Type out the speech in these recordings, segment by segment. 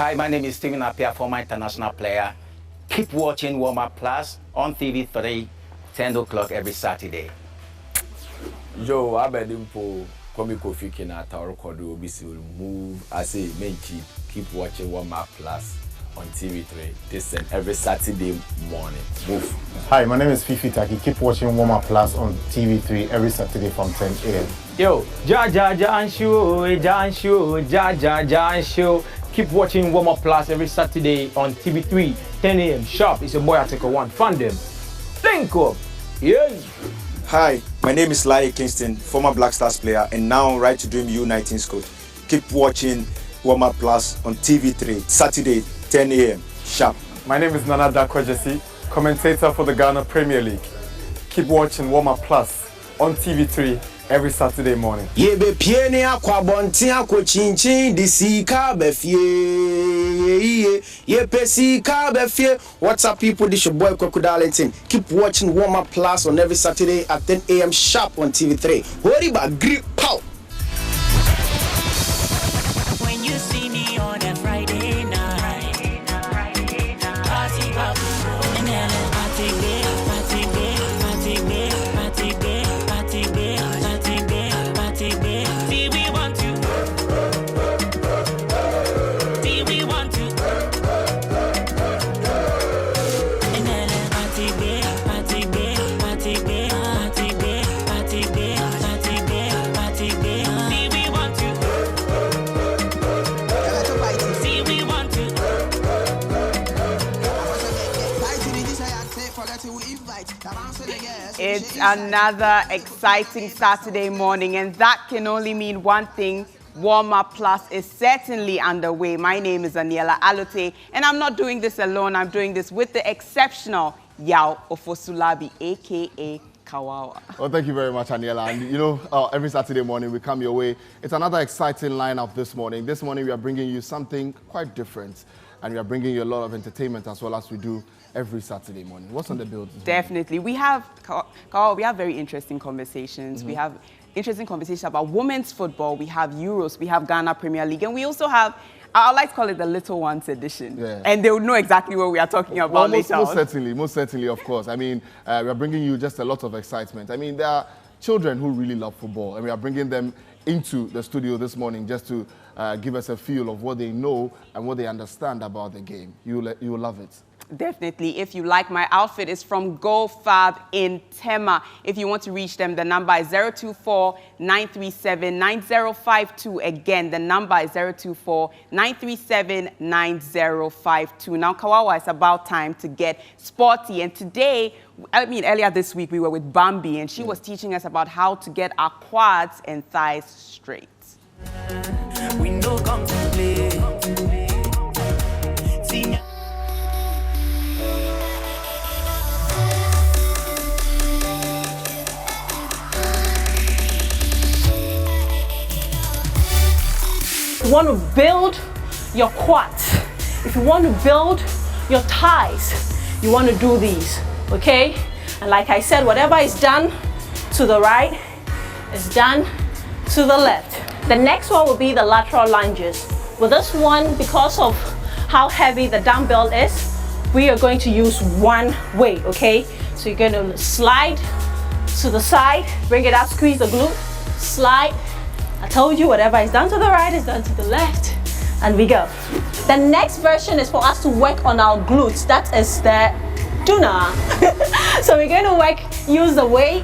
Hi, my name is Stephen Appiah, former international player. Keep watching Warm Up Plus on TV3, 10 o'clock every Saturday. Joe, I bet him for comical fiction at our record will move. I say, main keep watching Warm Up Plus on TV3 this and every Saturday morning. Move. Hi, my name is Fifi Taki. Keep watching Warm Up Plus on TV3 every Saturday from 10 a.m. Yo, Jan Show. Keep watching Warm Up Plus every Saturday on TV3, 10 a.m. sharp. It's your boy Ateko One. Fund them. Link up. Yeah. Hi, my name is Lai Kingston, former Black Stars player and now Right to Dream U19 coach. Keep watching Warm Up Plus on TV3, Saturday, 10 a.m. sharp. My name is Nana Dakwajesi, commentator for the Ghana Premier League. Keep watching Warm Up Plus on TV3 every Saturday morning. Ye be pieni akwa bonti akwa chinchin di sika be fie. Ye pe sika be fie. What's up, people? This your boy Crocodile. Keep watching Warm Up Plus on every Saturday at 10 a.m. sharp on TV3. Worry about grip pow. When you see me on a Friday night, party pop, and then party big, party big, party big, party big, party big, party big, party big. See we want to, see we want to, and then party big, party big, party big, party big, party big, party big, party big. See we want to. It's another exciting Saturday morning, and that can only mean one thing. Warm Up Plus is certainly underway. My name is Aniela Alote, and I'm not doing this alone. I'm doing this with the exceptional Yao Ofosulabi, a.k.a. Kawawa. Well, thank you very much, Aniela. And you know, every Saturday morning we come your way. It's another exciting lineup this morning. This morning we are bringing you something quite different, and we are bringing you a lot of entertainment as well as we do every Saturday morning. What's on the bill? Definitely. We have, Kawawa, we have very interesting conversations. We have interesting conversations about women's football. We have Euros. We have Ghana Premier League. And we also have, I like to call it the Little Ones edition. Yeah. And they would know exactly what we are talking about later on. Most certainly, of course. I mean, we are bringing you just a lot of excitement. I mean, there are children who really love football, and we are bringing them into the studio this morning just to give us a feel of what they know and what they understand about the game. You will love it. Definitely. If you like my outfit, it's from Go Fab in Tema. If you want to reach them, the number is 024-937-9052. Again, the number is 024-937-9052. Now, Kawawa, it's about time to get sporty. And today, earlier this week, we were with Bambi, and she was teaching us about how to get our quads and thighs straight. We know come to play. If you want to build your quads, if you want to build your thighs, you want to do these, okay? And like I said, whatever is done to the right is done to the left. The next one will be the lateral lunges. With this one, because of how heavy the dumbbell is, we are going to use one weight, okay? So you're going to slide to the side, bring it up, squeeze the glute, slide. I told you whatever is done to the right is done to the left, and we go. The next version is for us to work on our glutes. That is the tuna. So we're going to use the weight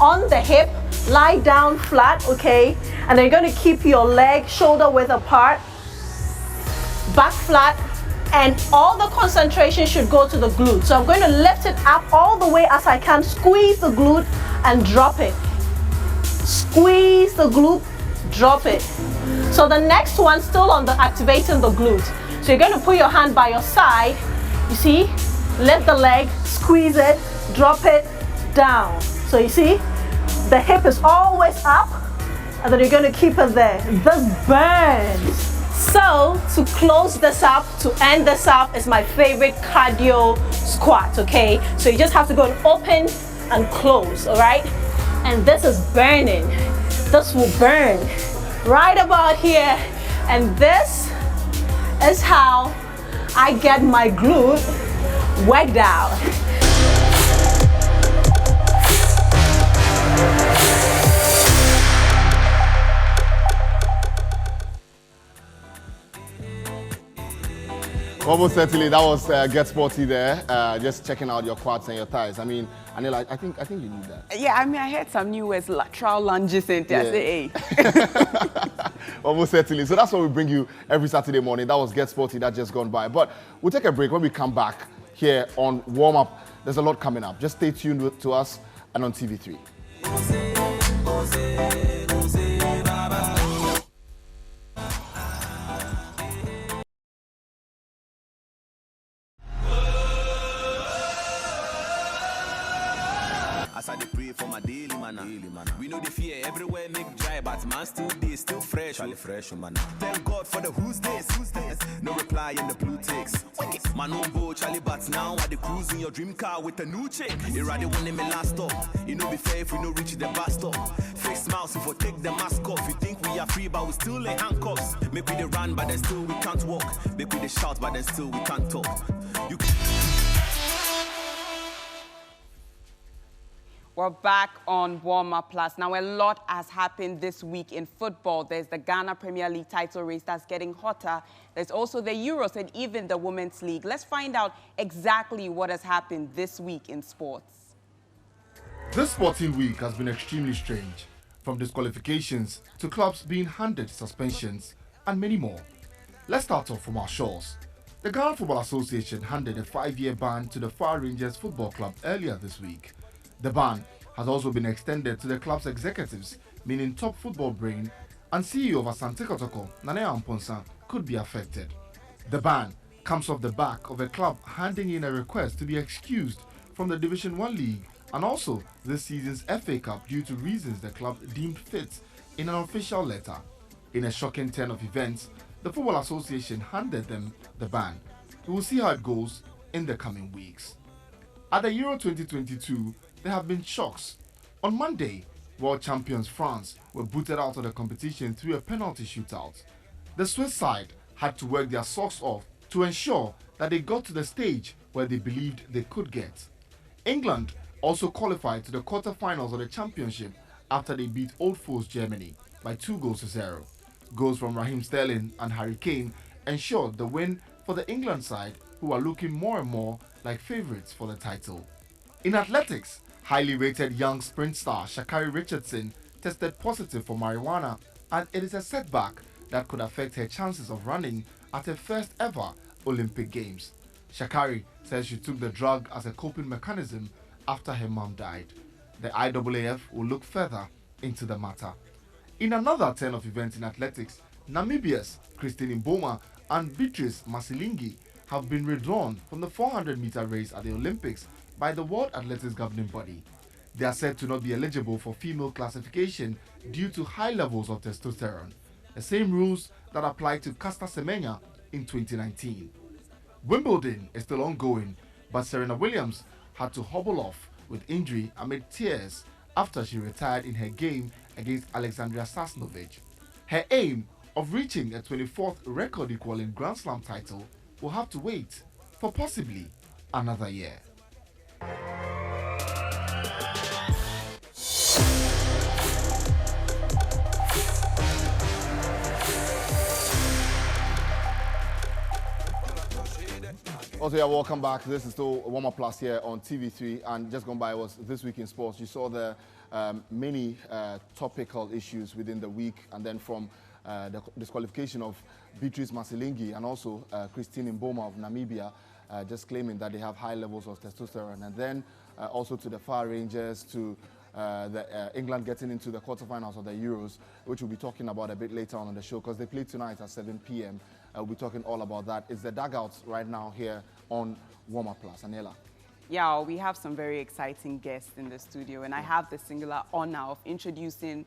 on the hip, lie down flat, okay? And then you're going to keep your leg shoulder width apart, back flat, and all the concentration should go to the glute. So I'm going to lift it up all the way as I can, squeeze the glute and drop it. Squeeze the glute, drop it. So the next one, still on the activating the glute. So you're going to put your hand by your side, you see, lift the leg, squeeze it, drop it down. So you see, the hip is always up, and then you're going to keep it there. This burns. So to close this up, to end this up, is my favorite cardio squat, okay? So you just have to go and open and close, all right? And this is burning. This will burn right about here. And this is how I get my glute worked out. Almost certainly, that was Get Sporty there. Just checking out your quads and your thighs. I mean, Anila, I think you need that. Yeah, I mean, I heard some new words, lateral lunges, and I say, hey. Almost certainly. So that's what we bring you every Saturday morning. That was Get Sporty, that just gone by. But we'll take a break. When we come back here on Warm Up, there's a lot coming up. Just stay tuned to us and on TV3. As I pray for my daily manna. We know the fear everywhere make dry, but man still day, still fresh. Fresh, man. Thank God for the who's this. No reply in the blue ticks. Man on board, Charlie, but now I the cruise in your dream car with a new chick. It rather one in my last stop. It no be fair if we no reach the bus stop. Fake smiles if we take the mask off. You think we are free, but we still in handcuffs. Make we the run, but then still we can't walk. Make we the shout, but then still we can't talk. You We're back on Warm Up Plus. Now, a lot has happened this week in football. There's the Ghana Premier League title race that's getting hotter. There's also the Euros and even the Women's League. Let's find out exactly what has happened this week in sports. This sporting week has been extremely strange, from disqualifications to clubs being handed suspensions and many more. Let's start off from our shores. The Ghana Football Association handed a 5-year ban to the Far Rangers Football Club earlier this week. The ban has also been extended to the club's executives, meaning top football brain and CEO of Asante Kotoko, Nane Amponsa, could be affected. The ban comes off the back of a club handing in a request to be excused from the Division 1 League and also this season's FA Cup due to reasons the club deemed fit in an official letter. In a shocking turn of events, the Football Association handed them the ban. We will see how it goes in the coming weeks. At the Euro 2022, there have been shocks. On Monday, world champions France were booted out of the competition through a penalty shootout. The Swiss side had to work their socks off to ensure that they got to the stage where they believed they could get. England also qualified to the quarter-finals of the championship after they beat old foes Germany by 2-0. Goals from Raheem Sterling and Harry Kane ensured the win for the England side, who are looking more and more like favourites for the title. In athletics, highly rated young sprint star Sha'Carri Richardson tested positive for marijuana, and it is a setback that could affect her chances of running at her first ever Olympic Games. Sha'Carri says she took the drug as a coping mechanism after her mom died. The IAAF will look further into the matter. In another turn of events in athletics, Namibia's Christine Mboma and Beatrice Masilingi have been withdrawn from the 400-meter race at the Olympics by the World Athletics governing body. They are said to not be eligible for female classification due to high levels of testosterone, the same rules that applied to Caster Semenya in 2019. Wimbledon is still ongoing, but Serena Williams had to hobble off with injury amid tears after she retired in her game against Alexandria Sasnovich. Her aim of reaching a 24th record-equaling Grand Slam title will have to wait for possibly another year. Also, yeah, welcome back. This is still Warm Up Plus here on TV3, and just gone by was This Week in Sports. You saw the many topical issues within the week, and then from the disqualification of Beatrice Masilingi and also Christine Mboma of Namibia, just claiming that they have high levels of testosterone, and then also to the Far Rangers, to England getting into the quarterfinals of the Euros, which we'll be talking about a bit later on the show because they play tonight at 7 p.m. We'll be talking all about that. It's the dugouts right now here on Warm Up Plus. Aniela. Yeah, we have some very exciting guests in the studio, and I have the singular honor of introducing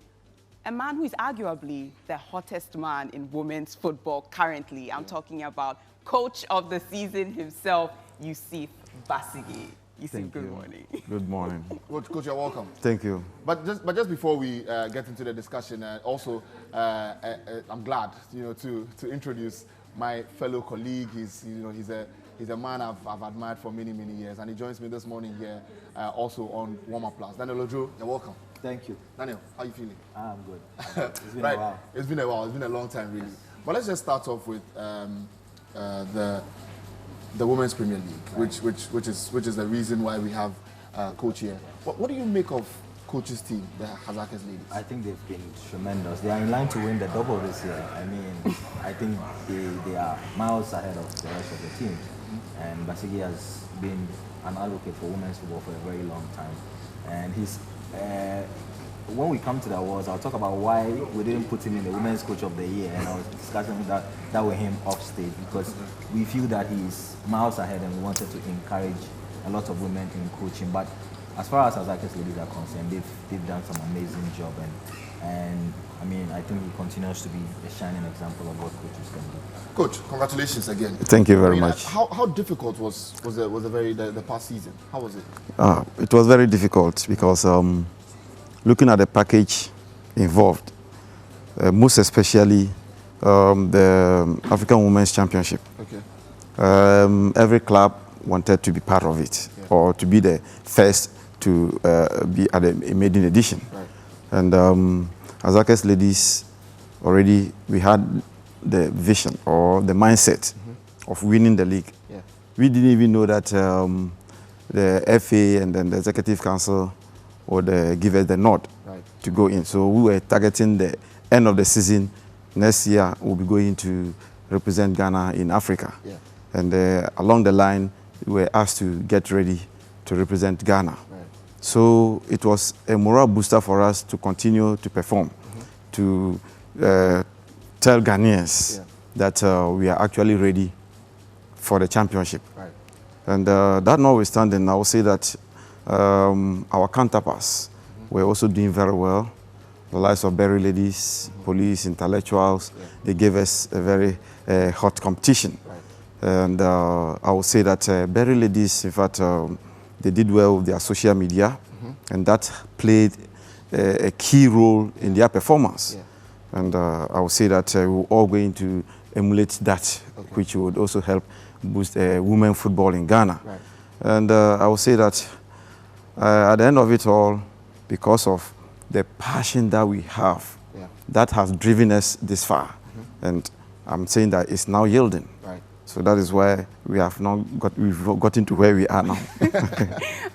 a man who is arguably the hottest man in women's football currently. I'm talking about coach of the season himself, Yusuf Basigi. Yusuf, good morning. Good morning. Coach, you're welcome. Thank you. But just before we get into the discussion, also I'm glad to introduce my fellow colleague. He's a man I've admired for many years, and he joins me this morning here, also on Warm Up Plus. Daniel Ojo, you're welcome. Thank you. Daniel, how are you feeling? I'm good. It's been right. a while. It's been a while. It's been a long time, really. But let's just start off with the Women's Premier League, which is the reason why we have Coach here. What do you make of Coach's team, the Hazakes ladies? I think they've been tremendous. They are in line to win the double this year. I mean, I think they are miles ahead of the rest of the team. And Basigi has been an advocate for women's football for a very long time. And he's when we come to the awards, I'll talk about why we didn't put him in the Women's Coach of the Year, and I was discussing that with him off stage, because we feel that he's miles ahead and we wanted to encourage a lot of women in coaching. But as far as Hazakes ladies are concerned, they've done some amazing job, and I mean, I think he continues to be a shining example of what coaches can do. Coach, congratulations again. Thank you very much. How difficult was the past season? How was it? It was very difficult because looking at the package involved, most especially the African Women's Championship. Okay. Every club wanted to be part of it, or to be the first to be at a maiden edition. Right. And Hazakes ladies, already we had the vision or the mindset of winning the league. Yeah. We didn't even know that the FA and then the Executive Council would give us the nod to go in. So we were targeting the end of the season. Next year, we'll be going to represent Ghana in Africa. Yeah. And along the line, we were asked to get ready to represent Ghana. Right. So it was a morale booster for us to continue to perform, to tell Ghanaians that we are actually ready for the championship. Right. And that notwithstanding, I will say that our counterparts were also doing very well. The likes of Berry Ladies, Police, Intellectuals, they gave us a very hot competition. Right. And I will say that Berry Ladies, in fact, they did well with their social media, and that played a key role in their performance. Yeah. And I will say that we're all going to emulate that, which would also help boost women football in Ghana. Right. And I will say that at the end of it all, because of the passion that we have, that has driven us this far. And I'm saying that it's now yielding. Right. So that is why we've gotten to where we are now.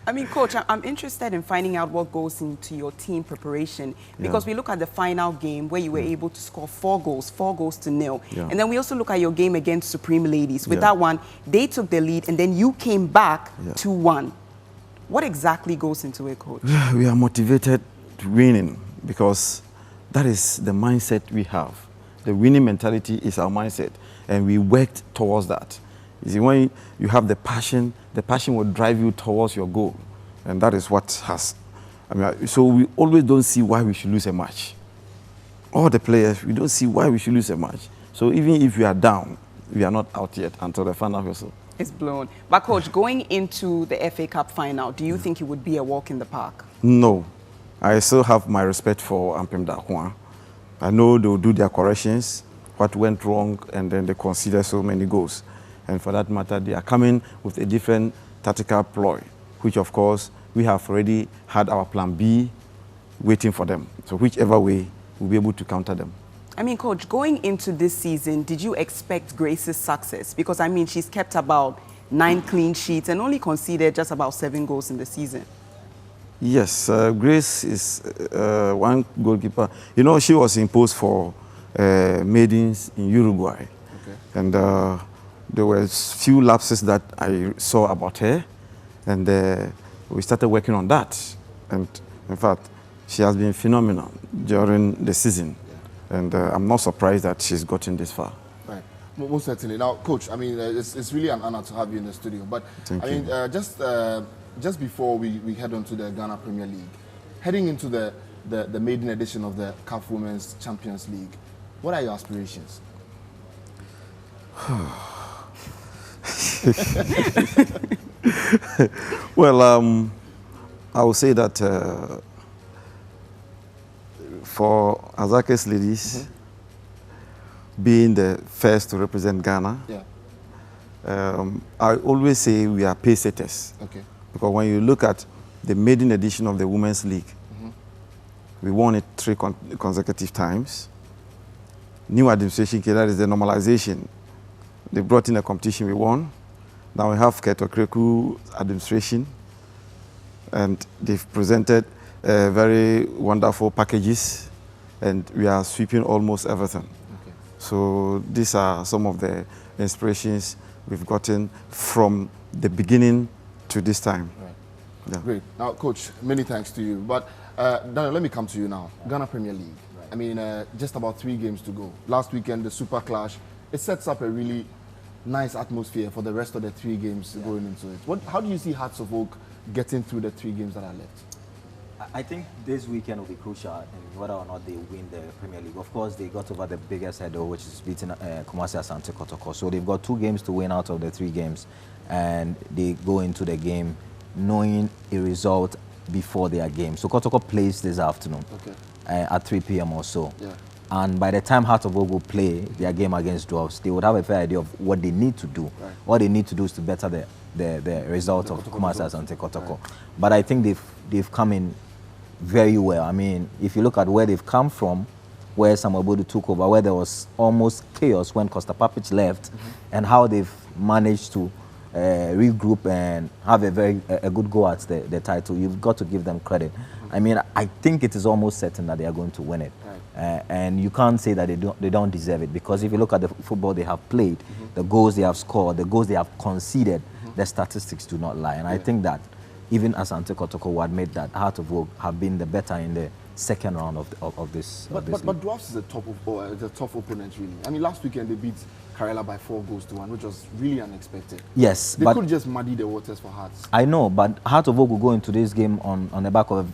I mean, Coach, I'm interested in finding out what goes into your team preparation, because we look at the final game where you were able to score 4 goals to 0. Yeah. And then we also look at your game against Supreme Ladies. With that one, they took the lead and then you came back 2-1. What exactly goes into it, Coach? We are motivated to winning because that is the mindset we have. The winning mentality is our mindset, and we worked towards that. You see, when you have the passion will drive you towards your goal, and that is what has. I mean, so we always don't see why we should lose a match. All the players, we don't see why we should lose a match. So even if we are down, we are not out yet until the final whistle. It's blown. But Coach, going into the FA Cup final, do you think it would be a walk in the park? No. I still have my respect for Ampem Dakwa. I know they'll do their corrections, what went wrong, and then they consider so many goals. And for that matter, they are coming with a different tactical ploy, which of course, we have already had our plan B waiting for them. So whichever way, we'll be able to counter them. I mean, Coach, going into this season, did you expect Grace's success? Because, I mean, she's kept about 9 clean sheets and only conceded just about 7 goals in the season. Yes, Grace is one goalkeeper. You know, she was imposed for maidens in Uruguay. Okay. And there were few lapses that I saw about her. And we started working on that. And in fact, she has been phenomenal during the season. And I'm not surprised that she's gotten this far. Right, most certainly. Now, Coach, I mean, it's really an honor to have you in the studio. But I mean, just before we head on to the Ghana Premier League, heading into the maiden edition of the CAF Women's Champions League, what are your aspirations? Well, I will say that for Hazakes ladies, being the first to represent Ghana. Yeah. I always say we are pace setters. Okay. Because when you look at the maiden edition of the Women's League, we won it 3 consecutive times. New administration, that is the normalization. They brought in a competition, we won. Now we have Keto Kreku administration, and they've presented very wonderful packages, and we are sweeping almost everything. Okay. So these are some of the inspirations we've gotten from the beginning to this time. Right. Yeah. Great. Now, Coach, many thanks to you. But Daniel, let me come to you now. Ghana Premier League. Right. I mean, just about 3 games to go. Last weekend, the Super Clash. It sets up a really nice atmosphere for the rest of the 3 games going into it. How do you see Hearts of Oak getting through the 3 games that are left? I think this weekend will be crucial in whether or not they win the Premier League. Of course, they got over the biggest hurdle, which is beating Kumasi Asante Kotoko. So they've got 2 games to win out of the 3 games, and they go into the game knowing a result before their game. So Kotoko plays this afternoon at 3 p.m. or so. Yeah. And by the time Heart of Oak will play their game against Dwarfs, they would have a fair idea of what they need to do. Right. What they need to do is to better the result of Kumasi Asante Kotoko. Right. But I think they've come in very well. I mean, if you look at where they've come from, where Samuel Bodu took over, where there was almost chaos when Costa Papic left, and how they've managed to regroup and have a good go at the title, you've got to give them credit. I mean, I think it is almost certain that they are going to win it. Right. And you can't say that they don't deserve it, because if you look at the football they have played, the goals they have scored, the goals they have conceded, the statistics do not lie. And I think that even Asante Kotoko will admit that Heart of Oak have been the better in the second round of this. But Dwarfs is a tough opponent, really. I mean, last weekend they beat Karela by 4-1, which was really unexpected. Yes, they could just muddy the waters for Hearts. I know, but Heart of Oak will go into this game on the back of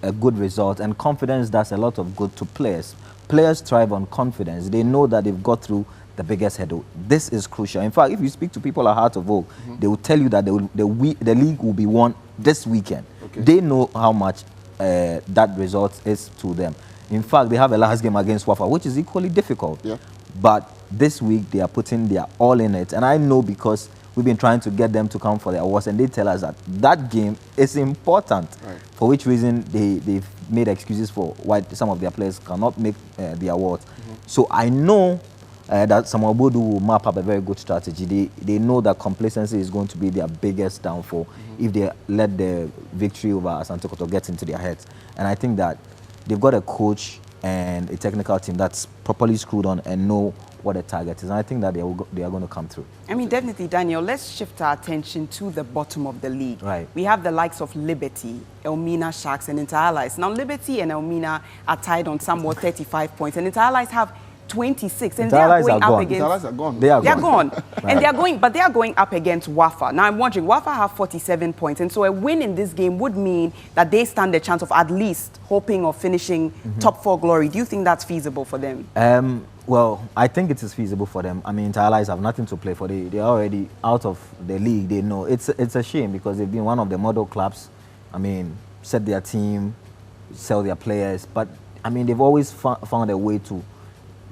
a good result, and confidence does a lot of good to players. Players thrive on confidence. They know that they've got through the biggest hurdle. This is crucial. In fact, if you speak to people at Heart of Oak, they will tell you that the league will be won this weekend. Okay. They know how much that result is to them. In fact, they have a last game against Wafa, which is equally difficult. Yeah. But this week, they are putting their all in it. And I know, because we've been trying to get them to come for the awards, and they tell us that that game is important. Right. For which reason they've made excuses for why some of their players cannot make the awards. So I know that Samuel Bodu will map up a very good strategy. They know that complacency is going to be their biggest downfall if they let the victory over Asante Kotoko get into their heads. And I think that they've got a coach and a technical team that's properly screwed on and know what the target is. And I think that they are going to come through. I mean, definitely, Daniel, let's shift our attention to the bottom of the league. Right. We have the likes of Liberty, Elmina Sharks, and Inter Allies. Now, Liberty and Elmina are tied on somewhat 35 points, and Inter Allies have 26, and they are going up against. Inter Allies are gone. They are gone. And they are going, but they are going up against Wafa. Now, I'm wondering, Wafa have 47 points, and so a win in this game would mean that they stand a chance of at least hoping of finishing top 4 glory. Do you think that's feasible for them? Well, I think it is feasible for them. I mean, Inter Allies have nothing to play for. They are already out of the league. They know it's a shame, because they've been one of the model clubs. I mean, set their team, sell their players, but I mean, they've always found a way to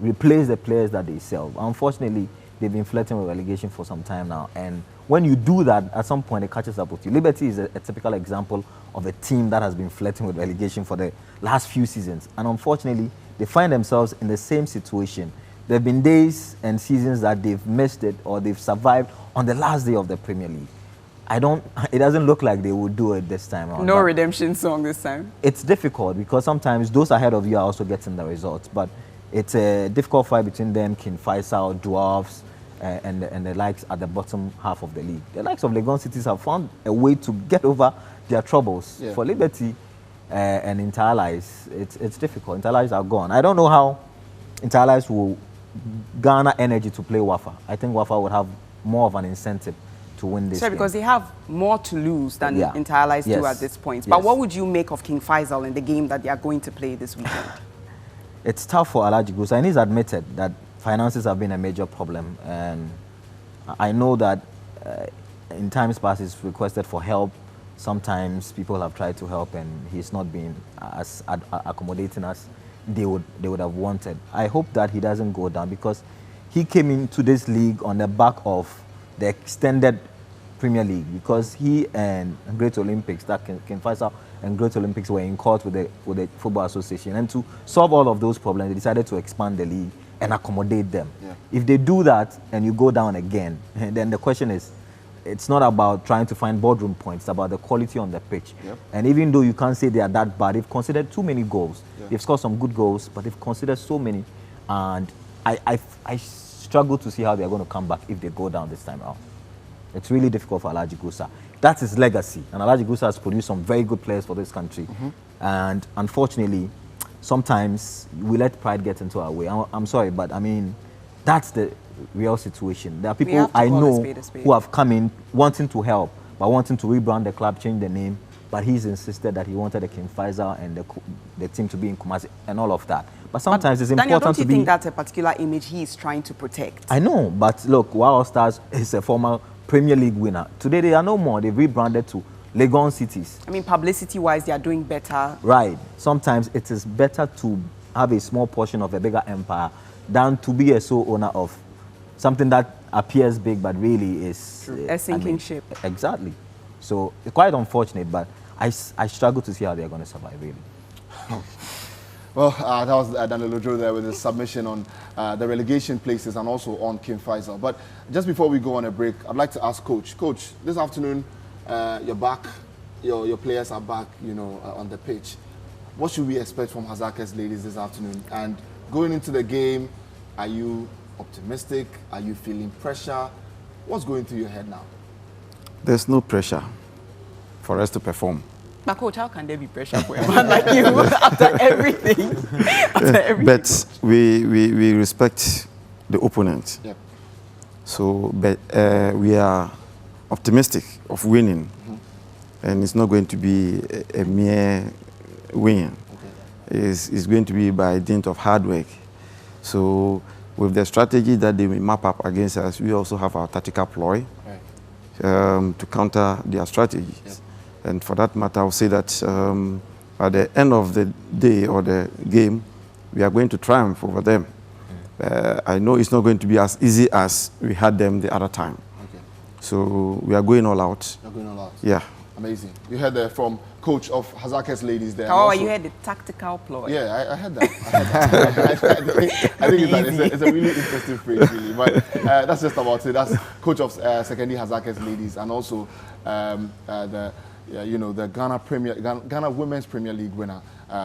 replace the players that they sell. Unfortunately, they've been flirting with relegation for some time now, and when you do that, at some point it catches up with you. Liberty is a typical example of a team that has been flirting with relegation for the last few seasons, and unfortunately, they find themselves in the same situation. There have been days and seasons that they've missed it, or they've survived on the last day of the Premier League. It doesn't look like they would do it this time around. No redemption song this time. It's difficult, because sometimes those ahead of you are also getting the results, but it's a difficult fight between them, King Faisal, Dwarfs, and the likes at the bottom half of the league. The likes of Legon Cities have found a way to get over their troubles. Yeah. For Liberty and Inter Allies, it's difficult. Inter Allies are gone. I don't know how Inter Allies will garner energy to play Wafa. I think Wafa would have more of an incentive to win this game. Because they have more to lose than Inter Allies do at this point. But what would you make of King Faisal in the game that they are going to play this weekend? It's tough for Alhaji Gusa, and he's admitted that finances have been a major problem. And I know that in times past he's requested for help. Sometimes people have tried to help, and he's not been as accommodating as they would have wanted. I hope that he doesn't go down, because he came into this league on the back of the extended Premier League, because he and Great Olympics, that King Faisal and Great Olympics were in court with the Football Association, and to solve all of those problems, they decided to expand the league and accommodate them. Yeah. If they do that and you go down again, then the question is, it's not about trying to find boardroom points, it's about the quality on the pitch. Yep. And even though you can't say they are that bad, they've considered too many goals. Yeah. They've scored some good goals, but they've considered so many. And I struggle to see how they're going to come back if they go down this time around. It's really difficult for Alhaji Gusa. That's his legacy. And Alhaji Gusa has produced some very good players for this country. And unfortunately, sometimes we let pride get into our way. I'm sorry, but I mean, that's the real situation. There are people I know who have come in wanting to help, but wanting to rebrand the club, change the name. But he's insisted that he wanted the King Faisal and the team to be in Kumasi and all of that. But sometimes it's Daniel, important don't you to be... think that's a particular image he is trying to protect? I know, but look, Wow Stars is a former Premier League winner. Today they are no more. They've rebranded to Legon Cities. I mean, publicity-wise, they are doing better. Right. Sometimes it is better to have a small portion of a bigger empire than to be a sole owner of something that appears big but really is... a sinking ship. Exactly. So it's quite unfortunate, but I struggle to see how they're going to survive, really. Well, that was Daniel Ojo there with his submission on the relegation places and also on King Faisal. But just before we go on a break, I'd like to ask Coach. Coach, this afternoon, you're back, your players are back, on the pitch. What should we expect from Hazakah's ladies this afternoon? And going into the game, are you optimistic? Are you feeling pressure? What's going through your head now? There's no pressure for us to perform. But Coach, how can there be pressure for a man like you after everything? But we respect the opponent. Yep. So we are optimistic of winning. And it's not going to be a mere win. It's going to be by dint of hard work. So with the strategy that they will map up against us, we also have our tactical ploy to counter their strategies. Yep. And for that matter, I'll say that at the end of the day or the game, we are going to triumph over them. I know it's not going to be as easy as we had them the other time. Okay. So we are going all out. You're going all out. Yeah. Amazing. You heard that from Coach of Hazakah's ladies there. Oh, you heard the tactical ploy. Yeah, I heard that. I think it's a really interesting phrase, really. But that's just about it. That's Coach of Secondary Hazakah's ladies, and also the Ghana Women's Premier League winner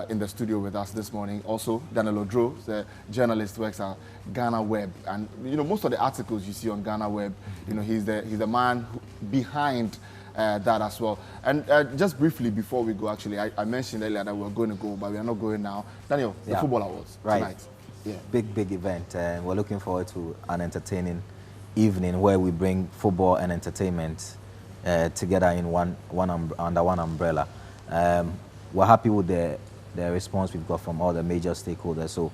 in the studio with us this morning. Also, Daniel Odro, the journalist, works at Ghana Web, and most of the articles you see on Ghana Web, he's the man behind that as well. And just briefly before we go, actually, I mentioned earlier that we were going to go, but we are not going now. Daniel, the Football Awards tonight. Yeah. Big event. We're looking forward to an entertaining evening where we bring football and entertainment together in under one umbrella. We're happy with the response we've got from all the major stakeholders. So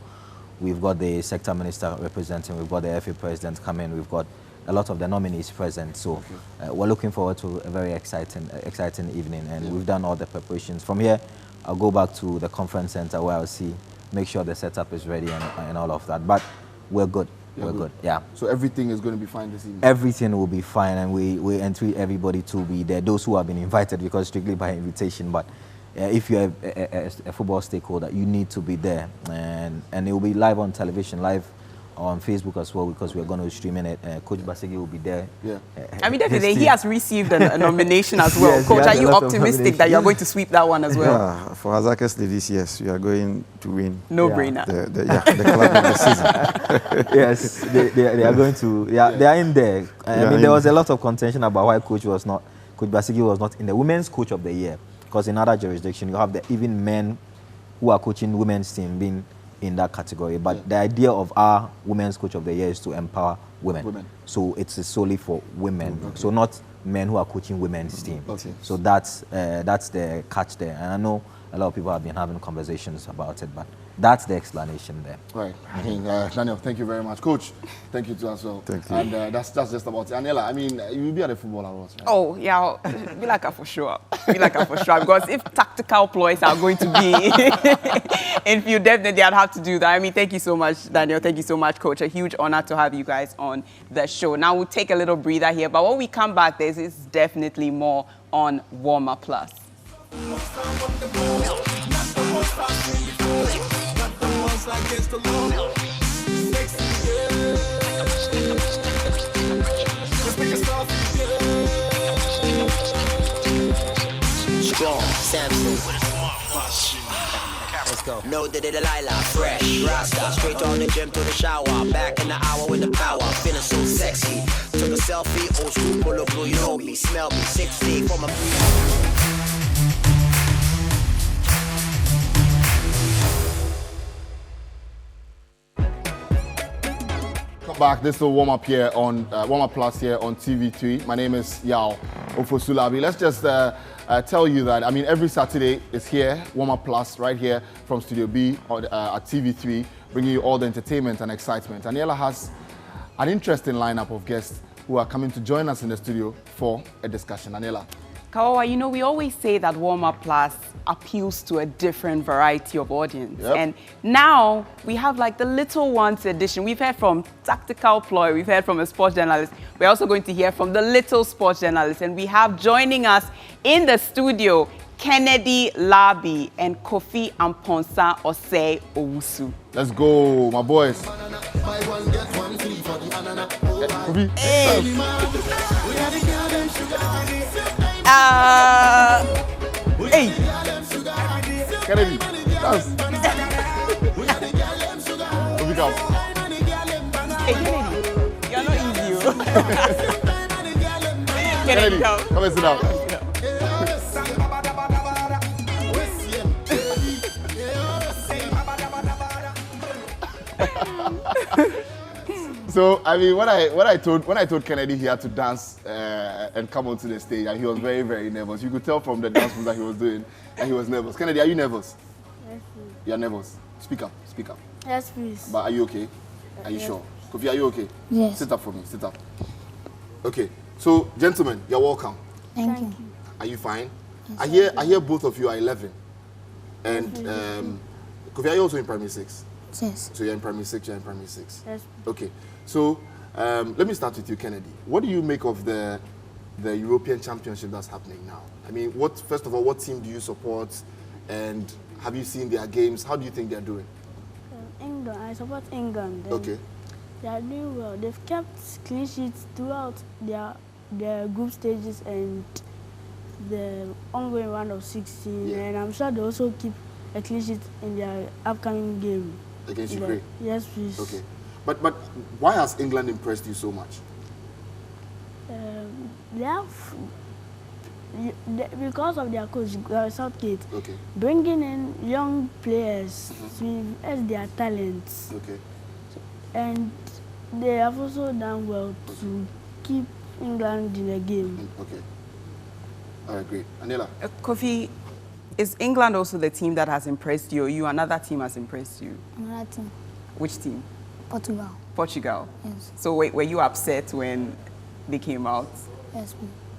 we've got the sector minister representing, we've got the FA president coming, we've got a lot of the nominees present. So we're looking forward to a very exciting evening, and we've done all the preparations. From here, I'll go back to the conference center where I'll make sure the setup is ready and all of that. But we're good. We're good. Yeah. So everything is going to be fine this evening? Everything will be fine, and we entreat everybody to be there. Those who have been invited, because strictly by invitation, but if you're a football stakeholder, you need to be there. And it will be live on television, live on Facebook as well, because we're going to stream in it. Coach Basigi will be there. Yeah. I mean, definitely, he has received a nomination as well. Yes, Coach, are you optimistic that you're going to sweep that one as well? Yeah, for Hazakah's ladies, yes, we are going to win. No brainer. The club of the season. Yes, they are going to. They are in there. I mean, there was a lot of contention about why Coach Basigi was not in the Women's Coach of the Year, because in other jurisdictions you have even men who are coaching women's team being in that category. But the idea of our Women's Coach of the Year is to empower women. So it's solely for women. Okay. So not men who are coaching women's team. Okay. So that's the catch there. And I know a lot of people have been having conversations about it, but that's the explanation there. Right. I mean, Daniel, thank you very much. Coach, thank you too as well. Thank you. And that's just about it. Aniela, I mean, you'll be at the football awards, right? Oh, yeah, be like a for sure. Be like a for sure. Because if tactical ploys are going to be in view, definitely I'd have to do that. I mean, thank you so much, Daniel. Thank you so much, Coach. A huge honor to have you guys on the show. Now, we'll take a little breather here. But when we come back, this is definitely more on Warmer Plus. Strong, Samson. Let's go. No, the Delilah, fresh, Rasta, straight on the gym to the shower. Back in the hour with the power, feeling so sexy. Took a selfie, old school, pull up, you know me, smell me, 6 feet from my. Back. This is a warm up here on Warm Up Plus here on TV3. My name is Yao Ofosulabi. Let's just tell you that, I mean, every Saturday is here, Warm Up Plus, right here from Studio B at TV3, bringing you all the entertainment and excitement. Aniela has an interesting lineup of guests who are coming to join us in the studio for a discussion. Aniela. Kawawa, you know, we always say that Warm Up Plus appeals to a different variety of audience. Yep. And now we have like the little ones edition. We've heard from Tactical Ploy, we've heard from a sports journalist. We're also going to hear from the little sports journalist. And we have joining us in the studio, Kennedy Labi and Kofi Amponsa Osei Owusu. Let's go, my boys. Hey. Kennedy, dance. Kofi, come. Hey, Kennedy, you're not easy. Kennedy, come and sit down. So I mean, when I told Kennedy he had to dance and come onto the stage, and he was very, very nervous. You could tell from the dance moves that he was doing, and he was nervous. Kennedy, are you nervous? Yes, please. You're nervous. Speak up. Speak up. Yes, please. But are you okay? Are you sure? Kofi, are you okay? Yes. Sit up for me. Sit up. Okay. So, gentlemen, you're welcome. Thank you. Are you fine? Yes, I hear both of you are 11. And Kofi, are you also in primary 6? Yes. So you're in primary 6, you're in primary 6. Yes. Okay. So let me start with you, Kennedy. What do you make of the European Championship that's happening now? I mean, first of all, what team do you support? And have you seen their games? How do you think they're doing? England. I support England. Okay. They are doing well. They've kept clean sheets throughout their group stages and the ongoing round of 16. Yeah. And I'm sure they also keep a clean sheet in their upcoming game. Against Ukraine? Yes, please. Okay. But why has England impressed you so much? They have, because of their coach, Southgate, okay, bringing in young players to invest their talents. Okay. And they have also done well to keep England in the game. Okay. All right, great. Aniela? Kofi, is England also the team that has impressed you, or you another team has impressed you? Another team. Which team? Portugal. Portugal? Yes. So were you upset when they came out? Yes,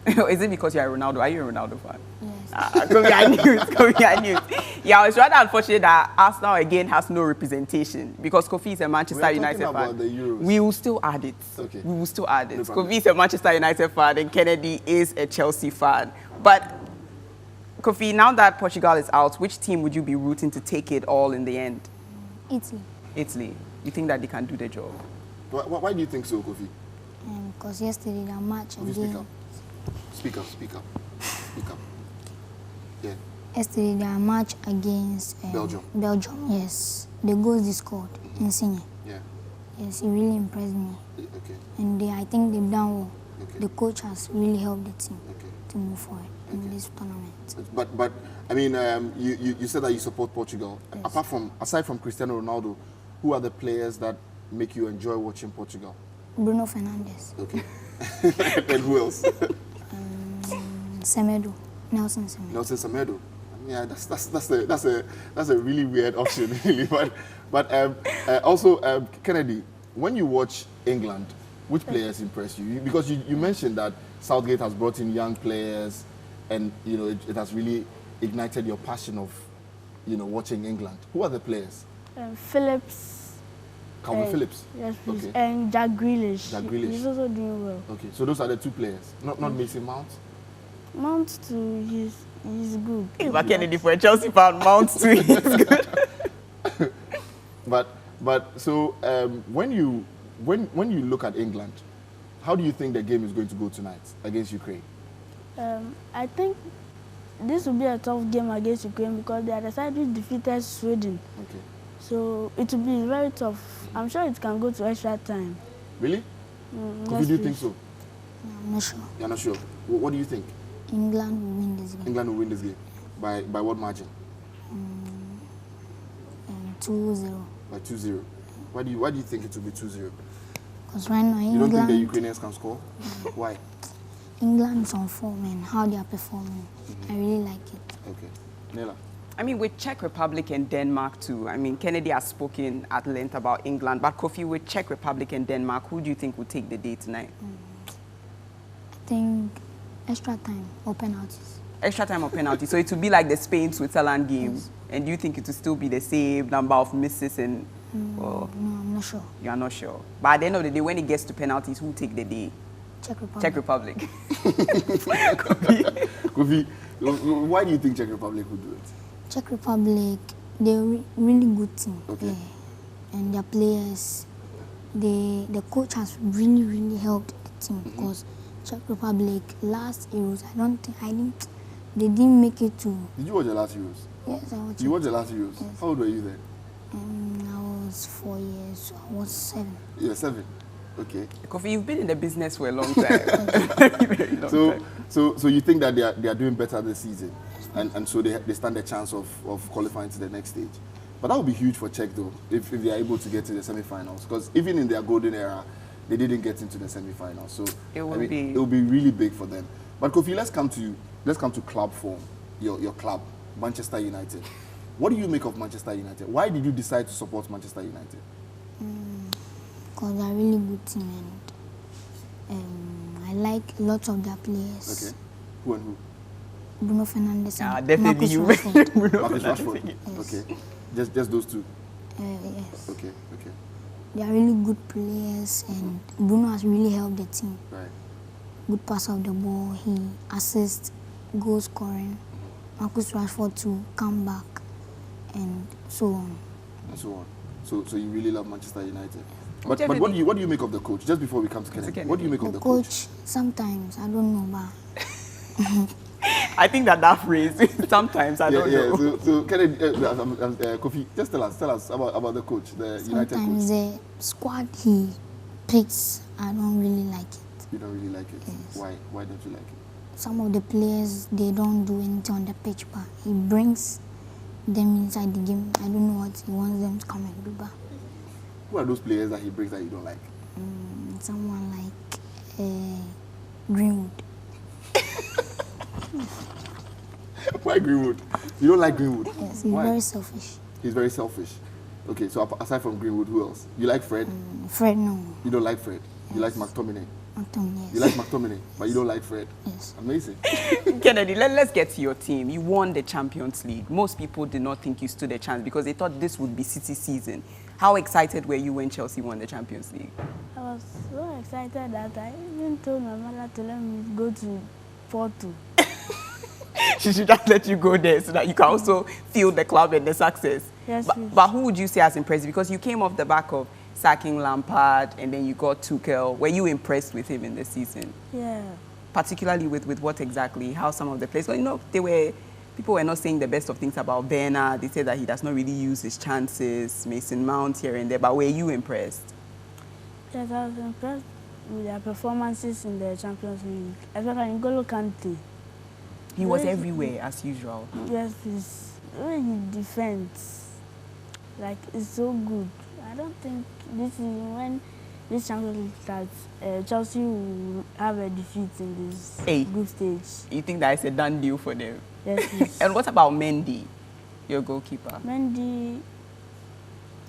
please. Is it because you are Ronaldo? Are you a Ronaldo fan? Yes. Kofi, I knew it. Kofi, I knew it. Yeah, it's rather unfortunate that Arsenal again has no representation because Kofi is a Manchester United fan. About the Euros. We will still add it. Okay. We will still add it. No problem. Kofi is a Manchester United fan and Kennedy is a Chelsea fan. But Kofi, now that Portugal is out, which team would you be rooting to take it all in the end? Italy. Italy. You think that they can do the job? Why do you think so, Kofi? Because yesterday the match Kofi, again. speak up. Speak up, speak up. Speak up. Yeah. Yesterday the match against Belgium. Belgium, yes. The goals they scored in senior. Yeah. Yes, it really impressed me. Okay. And I think they've done well. Okay. The coach has really helped the team Okay. to move forward in this tournament. But I mean, you said that you support Portugal. Yes. Aside from Cristiano Ronaldo, who are the players that make you enjoy watching Portugal? Bruno Fernandes. Okay. And who else? Semedo. Nelson Semedo. Nelson Semedo. Yeah, that's a really weird option, really. But also, Kennedy, when you watch England, which players impress you? Because you mentioned that Southgate has brought in young players, and you know it has really ignited your passion of, you know, watching England. Who are the players? Phillips. Calvin Phillips. Yes, please. Okay. And Jack Grealish. Jack Grealish. He's also doing well. Okay, so those are the two players. Not Mason Mount. Mount too. He's good. But Kennedy, for a Chelsea fan, Mount too is good. But so when you look at England, how do you think the game is going to go tonight against Ukraine? I think this will be a tough game against Ukraine because they are the side which defeated Sweden. Okay. So it will be very tough. I'm sure it can go to extra time. Really? Yes, do you think so? I'm not sure. You're not sure. What do you think? England will win this game. England will win this game. By what margin? 2-0. By 2-0. Why do you think it will be 2-0? Because right now, You don't think the Ukrainians can score? Why? England is on form and how they are performing. I really like it. Okay. Nela? I mean, with Czech Republic and Denmark too. I mean, Kennedy has spoken at length about England, but Kofi, with Czech Republic and Denmark, who do you think will take the day tonight? I think extra time or penalties. Extra time or penalty. So it will be like the Spain-Switzerland game. Yes. And do you think it will still be the same number of misses? And no, I'm not sure. You are not sure. But at the end of the day, when it gets to penalties, who will take the day? Czech Republic. Czech Republic. Kofi, why do you think Czech Republic would do it? Czech Republic, they're really good team. Okay. And their players, the coach has really helped the team because Czech Republic last Euros, they didn't make it to. Did you watch the last Euros? Yes, I watched. You watched the last Euros? Yes. How old were you then? I was 4 years, so I was 7. You were 7. Okay. Kofi, you've been in the business for a long time. Very long time. So you think that they are doing better this season, and so they stand a chance of qualifying to the next stage. But that would be huge for Czech though, if they are able to get to the semi-finals. Because even in their golden era, they didn't get into the semi-finals. So it will be really big for them. But Kofi, let's come to club form. Your club, Manchester United. What do you make of Manchester United? Why did you decide to support Manchester United? Because they're a really good team and I like lots of their players. Okay. Who and who? Bruno Fernandes and definitely Marcus you. Rashford. Marcus Rashford. Yes. Okay. Just those two. Yes. Okay. They are really good players and Bruno has really helped the team. Right. Good pass of the ball, he assists, goal scoring. Marcus Rashford to come back and so on. And so on. So you really love Manchester United. But what do you make of the coach? Just before we come to Kennedy, what do you make of the coach? Sometimes, I don't know, but I think that phrase, sometimes, I don't know. So Kennedy, Kofi, just tell us about the coach, the United coach. Sometimes the squad he picks, I don't really like it. You don't really like it? Yes. Why don't you like it? Some of the players, they don't do anything on the pitch, but he brings them inside the game. I don't know what he wants them to come and do, but... Who are those players that he brings that you don't like? Someone like Greenwood. Why Greenwood? You don't like Greenwood? Yes, he's very selfish. He's very selfish. Okay, so aside from Greenwood, who else? You like Fred? Fred, no. You don't like Fred? Yes. You like McTominay? Yes. You like McTominay, but you don't like Fred? Yes. Amazing. Kennedy, let's get to your team. You won the Champions League. Most people did not think you stood a chance because they thought this would be City season. How excited were you when Chelsea won the Champions League? I was so excited that I even told my mother to let me go to Porto. She should just let you go there so that you can also feel the club and the success. Yes, but who would you say has impressed? Because you came off the back of sacking Lampard and then you got Tuchel. Were you impressed with him in the season? Yeah. Particularly with what exactly? How some of the players? Well, you know, people were not saying the best of things about Werner. They said that he does not really use his chances, Mason Mount here and there. But were you impressed? Yes, I was impressed with their performances in the Champions League, especially N'Golo Kante. He was everywhere, as usual. Yes, the way he defends, like, it's so good. I don't think this is when this Champions League starts, Chelsea will have a defeat in this group stage. You think that is a done deal for them? Yes, please. And what about Mendy, your goalkeeper? Mendy,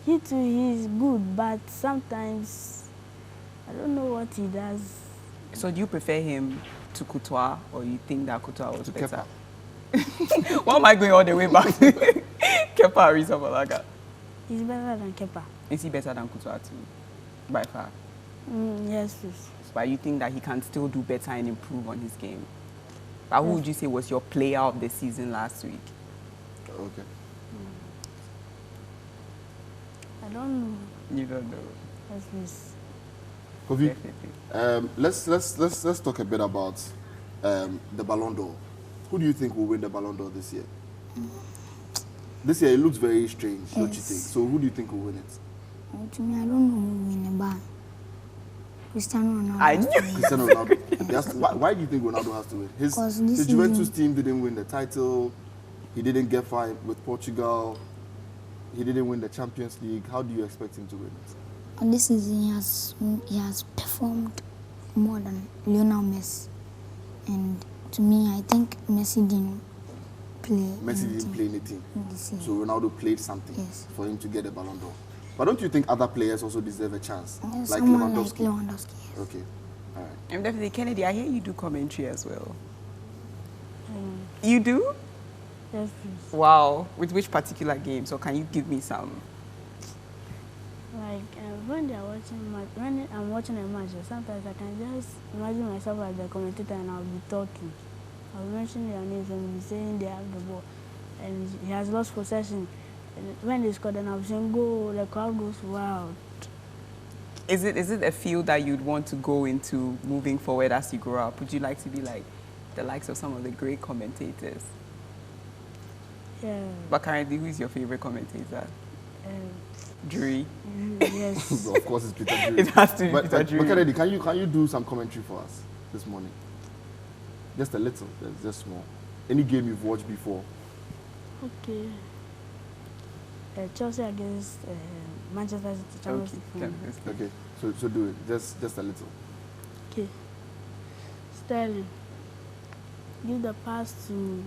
he's good, but sometimes I don't know what he does. So do you prefer him to Courtois, or you think that Courtois was better? Why am I going all the way back to Kepa Arrizabalaga? He's better than Kepa. Is he better than Courtois too, by far? Yes, please. But you think that he can still do better and improve on his game? But who would you say was your player of the season last week? Okay. I don't know. You don't know. Yes, please. Kofi, let's talk a bit about the Ballon d'Or. Who do you think will win the Ballon d'Or this year? This year it looks very strange, don't you think? So who do you think will win it? To me, I don't know who will win it, but Cristiano Ronaldo. Cristiano Ronaldo. Why do you think Ronaldo has to win? His Juventus team didn't win the title. He didn't get far with Portugal. He didn't win the Champions League. How do you expect him to win it? On this season, he has performed more than Lionel Messi. And to me, I think Messi didn't play anything. This year. So Ronaldo played something for him to get the Ballon d'Or. But don't you think other players also deserve a chance? Like Lewandowski? Like Lewandowski, yes. Okay. All right. And definitely, Kennedy, I hear you do commentary as well. You do? Yes, please. Wow. With which particular games? Or can you give me some? Like when they are watching when I'm watching a match, sometimes I can just imagine myself as the commentator and I'll be talking. I'll mention their names and be saying they have the ball, and he has lost possession. And when they score, then I'll be saying go. The crowd goes wild. Is it a field that you'd want to go into moving forward as you grow up? Would you like to be like the likes of some of the great commentators? Yeah. But currently, who is your favorite commentator? Drury. Yes. Of course, it's Peter Drury. It has to be Peter Drury. But Kennedy, can you do some commentary for us this morning? Just a little, just small. Any game you've watched before? Okay. Chelsea against Manchester City. Champions League. Okay. So do it. Just a little. Okay. Sterling. Give the pass to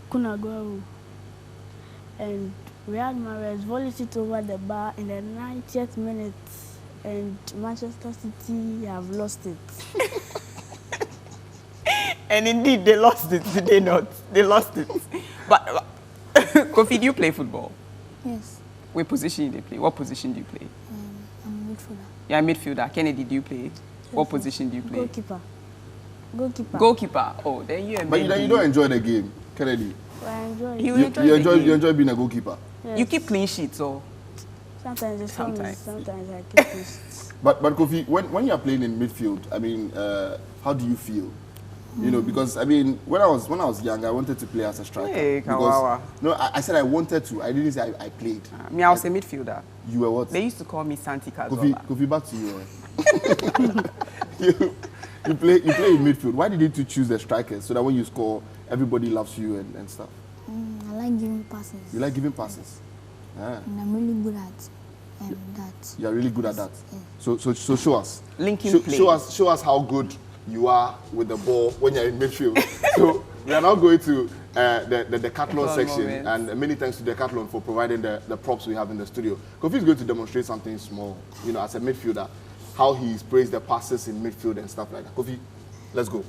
Kun Aguero. And Riyad Mahrez volleyed it over the bar in the 90th minute, and Manchester City have lost it. And indeed, they lost it, did they not? They lost it. But, Kofi, do you play football? Yes. What position do you play? What position do you play? I'm a midfielder. Yeah, midfielder. Kennedy, do you play? Yes, what position do you play? Goalkeeper. Goalkeeper. Oh, then you. But you don't enjoy the game, Kennedy. I enjoy it. You enjoy being a goalkeeper. Yes. You keep clean sheets, or? Sometimes it's fun. Sometimes. Sometimes I keep clean sheets. But Kofi, when you are playing in midfield, I mean, how do you feel? You know, because I mean, when I was young, I wanted to play as a striker. Hey, because, no, I said I wanted to. I didn't say I played. Me, I was a midfielder. You were what? They used to call me Santi Cazorla. Kofi, back to you. You play in midfield. Why didn't you choose the strikers so that when you score, everybody loves you and stuff? I like giving passes. You like giving passes? Ah. And I'm really good at that. You are really good at that. Yeah. So show us. Linking play. Show us how good you are with the ball when you're in midfield. So we are now going to the Decathlon section, and many thanks to Decathlon for providing the props we have in the studio. Kofi is going to demonstrate something small, you know, as a midfielder, how he sprays the passes in midfield and stuff like that. Kofi, let's go.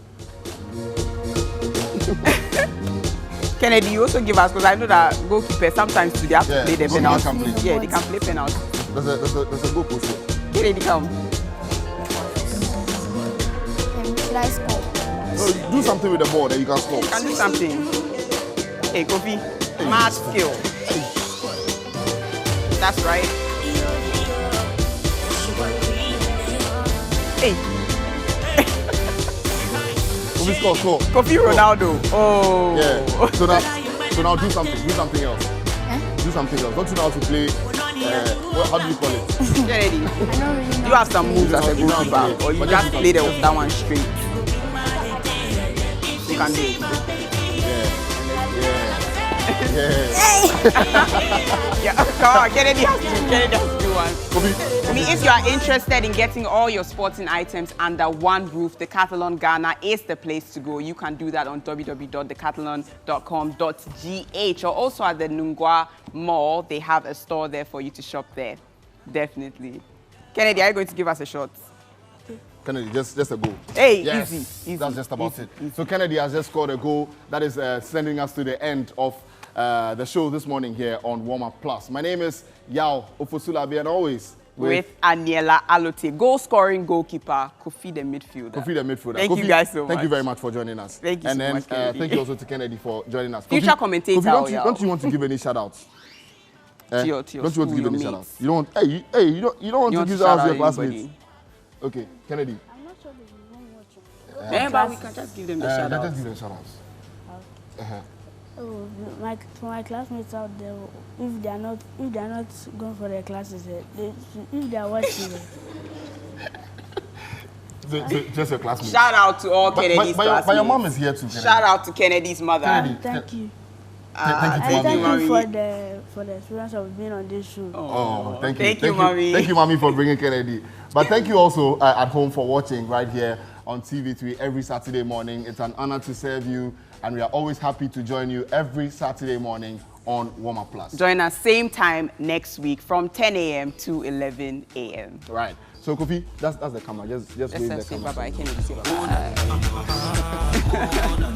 Kennedy, you also give us, because I know that goalkeepers sometimes too, they have to play the penalty. Yeah, they can play penalty. There's a goal post here. Kennedy, come. Should I score? No, do something with the ball, then you can score. You can do something. Hey, Kofi, mad skill. That's right. Hey. Kofi, score. Kofi Ronaldo. Oh. Yeah. So now do something else. Do something else. Don't you know how to play? How do you call it? Kennedy, you have some moves as a goalkeeper, or you just play that one straight. You can do it. Yeah. Yeah, come on, Kennedy has to do I mean, if you are interested in getting all your sporting items under one roof, Decathlon Ghana is the place to go. You can do that on www.decathlon.com.gh, or also at the Nungwa Mall. They have a store there for you to shop there. Definitely. Kennedy, are you going to give us a shot? Kennedy, just a goal. Hey, yes, easy. That's just about easy. it. So Kennedy has just scored a goal. That is sending us to the end of the show this morning here on Warm Up Plus. My name is Yao Ofosulabi, and always with Aniela Alote, goal-scoring goalkeeper, Kofi the midfielder. Thank Kofi, you guys so much. Thank you very much for joining us. Thank you and so much, Kennedy. thank you also to Kennedy for joining us. Future commentator. Kofi, don't you want to give any shout-outs? Don't you want to give any shout-outs? You don't want. Hey, you don't want to give shout-outs to your classmates? Okay, Kennedy. I'm not sure they won't watch it. But we can just give them the shout-outs. Just give them shout-outs. Oh, for my classmates out there, if they are not going for their classes, if they are watching just your classmates. Shout out to all Kennedy's classmates. But your mom is here too. Kennedy. Shout out to Kennedy's mother. Kennedy, thank you. Thank you for the experience of being on this show. Oh, thank you. Thank you, mommy. Thank you, mommy, for bringing Kennedy. But thank you also at home for watching right here on TV3 every Saturday morning. It's an honor to serve you, and we are always happy to join you every Saturday morning on Warm Up Plus. Join us same time next week from 10 a.m. to 11 a.m. Right. So Kofi, that's the camera. Just wave the camera. Bye-bye. Kennedy, say bye-bye.